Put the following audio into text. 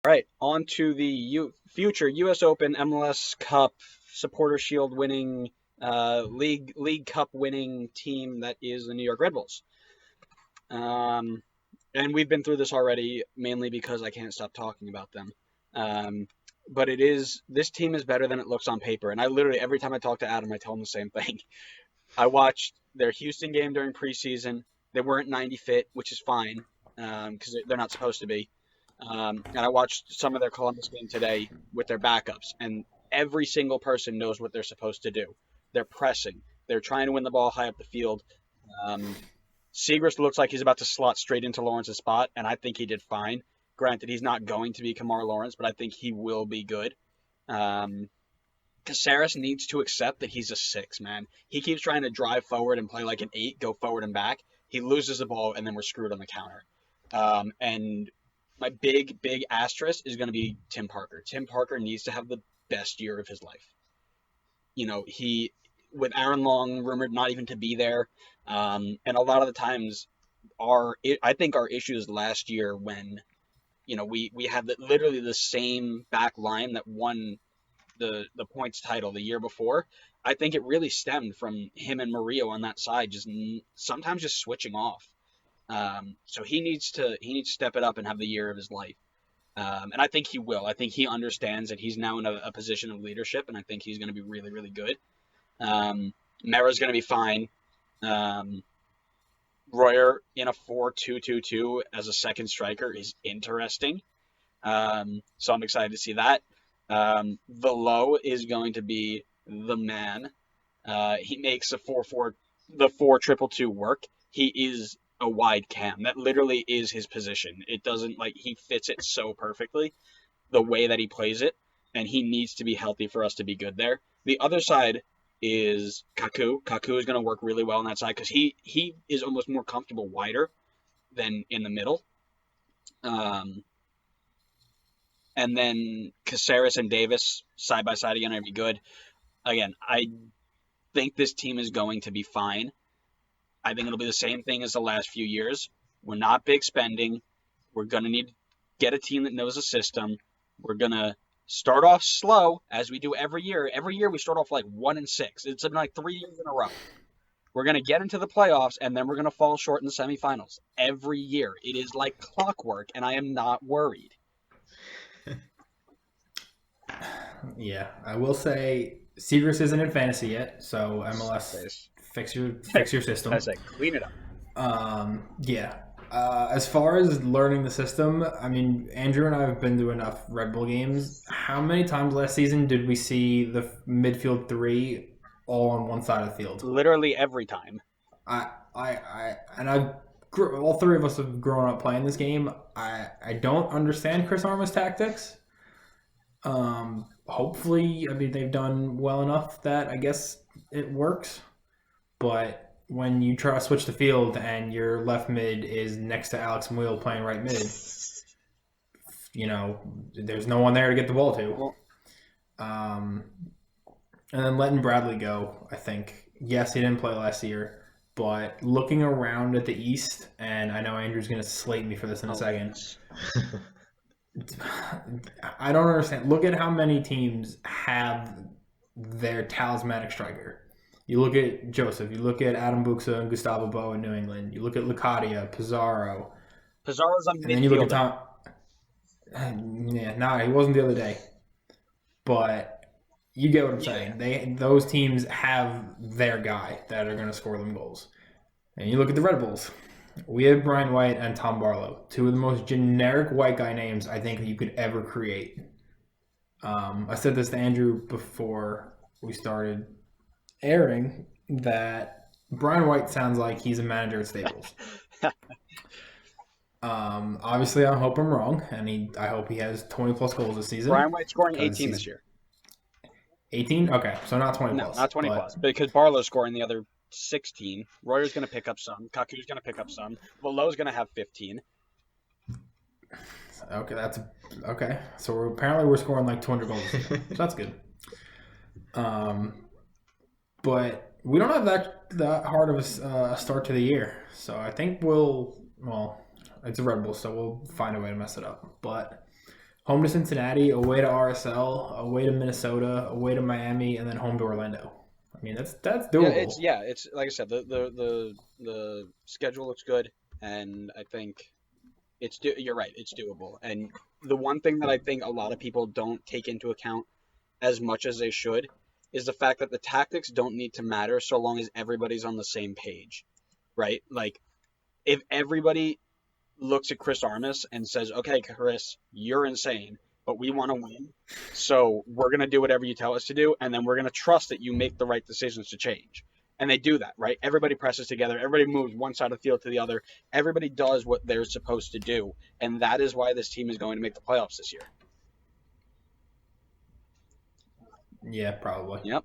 All right, on to the future U.S. Open, MLS Cup, Supporter Shield winning, League Cup winning team that is the New York Red Bulls. Um, and we've been through this already, mainly because I can't stop talking about them. Um, but this team is better than it looks on paper. And I literally, every time I talk to Adam, I tell him the same thing. I watched their Houston game during preseason. They weren't 90 fit, which is fine because they're not supposed to be. And I watched some of their Columbus game today with their backups, and every single person knows what they're supposed to do. They're pressing. They're trying to win the ball high up the field. Um, Seagrist looks like he's about to slot straight into Lawrence's spot, and I think he did fine. Granted, he's not going to be Kamar Lawrence, but I think he will be good. Um, Caceres needs to accept that he's a six, man. He keeps trying to drive forward and play like an eight, go forward and back. He loses the ball, and then we're screwed on the counter. And my big asterisk is going to be Tim Parker. Tim Parker needs to have the best year of his life. He with Aaron Long rumored not even to be there, and a lot of the times I think our issues last year when we had literally the same back line that won the points title the year before. I think it really stemmed from him and Murillo on that side, just sometimes just switching off. So he needs to step it up and have the year of his life. And I think he will. I think he understands that he's now in a position of leadership, and I think he's going to be really, really good. Mera's going to be fine. Royer in a 4-2-2-2 as a second striker is interesting. So I'm excited to see that. Velo is going to be the man. He makes the 4-2-2 work. He is a wide cam. That literally is his position. It doesn't he fits it so perfectly the way that he plays it, and he needs to be healthy for us to be good there. The other side is Kaku. Kaku is going to work really well on that side because he is almost more comfortable wider than in the middle. And then Caceres and Davis side by side again are going to be good. Again, I think this team is going to be fine. I think it'll be the same thing as the last few years. We're not big spending. We're going to need to get a team that knows the system. We're going to start off slow, as we do every year. Every year we start off 1-6. It's been 3 years in a row. We're going to get into the playoffs, and then we're going to fall short in the semifinals. Every year. It is like clockwork, and I am not worried. Yeah, I will say Seagrist isn't in fantasy yet, so MLS, fix your system. I say, clean it up. Yeah. As far as learning the system, I mean, Andrew and I have been to enough Red Bull games. How many times last season did we see the midfield three all on one side of the field? Literally every time. All three of us have grown up playing this game. I don't understand Chris Arma's tactics. Hopefully, I mean, they've done well enough that I guess it works. But when you try to switch the field and your left mid is next to Alex Moyle playing right mid, there's no one there to get the ball to. And then letting Bradley go, I think. Yes, he didn't play last year, but looking around at the East, and I know Andrew's going to slate me for this in a second. I don't understand. Look at how many teams have their talismanic striker. You look at Joseph. You look at Adam Buxa and Gustavo Bo in New England. You look at Locadia, Pizarro. Pizarro's a midfielder. And then you look at Tom. Yeah, he wasn't the other day. But you get what I'm saying. Those teams have their guy that are going to score them goals. And you look at the Red Bulls. We have Brian White and Tom Barlow, two of the most generic white guy names I think you could ever create. I said this to Andrew before we started airing that Brian White sounds like he's a manager at Staples. Obviously, I hope I'm wrong, and I hope he has 20 plus goals this season. Brian White's scoring 18 this year. 18? Okay, so not 20 plus. No, not 20 plus, because Barlow's scoring the other 16. Royer's going to pick up some. Kaku's going to pick up some. Velo's going to have 15. Okay, okay. So we're scoring 200 goals. So that's good. But we don't have that hard of a start to the year. So I think it's a Red Bull, so we'll find a way to mess it up. But home to Cincinnati, away to RSL, away to Minnesota, away to Miami, and then home to Orlando. I mean, that's doable. It's like I said, the schedule looks good, and I think you're right, it's doable. And the one thing that I think a lot of people don't take into account as much as they should is the fact that the tactics don't need to matter so long as everybody's on the same page, right? Like if everybody looks at Chris Armas and says, "Okay, Chris, you're insane, but we want to win. So we're going to do whatever you tell us to do, and then we're going to trust that you make the right decisions to change." And they do that, right? Everybody presses together. Everybody moves one side of the field to the other. Everybody does what they're supposed to do. And that is why this team is going to make the playoffs this year. Yeah, probably. Yep.